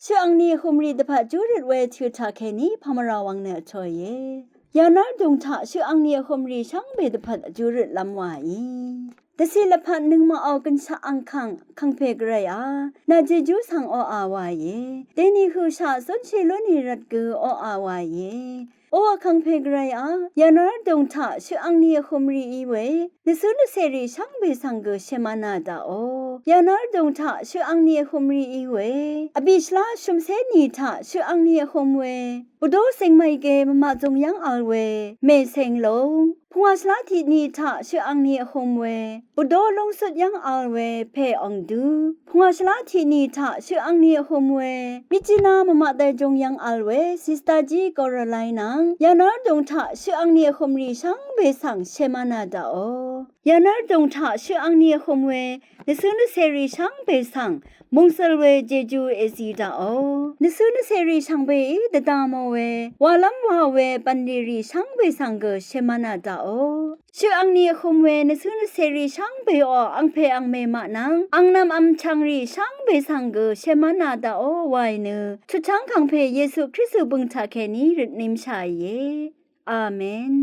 ชื่ออังนี้คุมรีดพะจูริดเวชื่อทาแค่นี้พามราวังเนอชอยเยยานาดงทะชื่ออังนี้คุมรีช่างเบดพะจูริดลำวายแต่สิละพันหนึ่งมาเอากันชะอังคังเพกไรนาเจจูสังออาวายเดนี่คือชาสนชิลุนิรัดกือออาวายโอ้คังเพกไรยานาดงทะชื่ออังนี้คุมรีอีเวในสุนเสรีช่างเบสังกือเชมานาดาโอยานาดงทะชื่ออังนี้คุมรีอีเวอบิชลาชุมเสนีทะชื่ออังนี้คุมเวบุโดเซงไมเกมมาจงยังอัลเวเมเซงลงพวงสลาทีนีทะชื่ออังนี้คุมเวบุโดลงสุดยังอัลเวเพอองดูพวงสลาทีนีทะชื่ออังนี้คุมเวมิจินามมาแต่จงยังอัลเวซิสตาจีกอรไลนังยานาดงทะชื่ออังนี้คุมรีช่างเบสังเชมานาดาโอยานาดงทะชื่ออังนี้คุมเวในสุนเสรีช่างเบสังมงสลเวเจจูเอซีดาโอในสุนเสรีช่างเบดดามเววาลัมวาเวปันดิรีช่างเบสังเกเชมานาดาโอชื่ออังนี้คุมเวในสุนเสรีช่างเบออังเพอังเมมานังอังนำอัมชังรีช่างเบสังเกเชมานาดาโอวายเนชุดช่างคังเพเยซูคริสต์บึงทาแคนี้ริดนิมชายเยอาเมน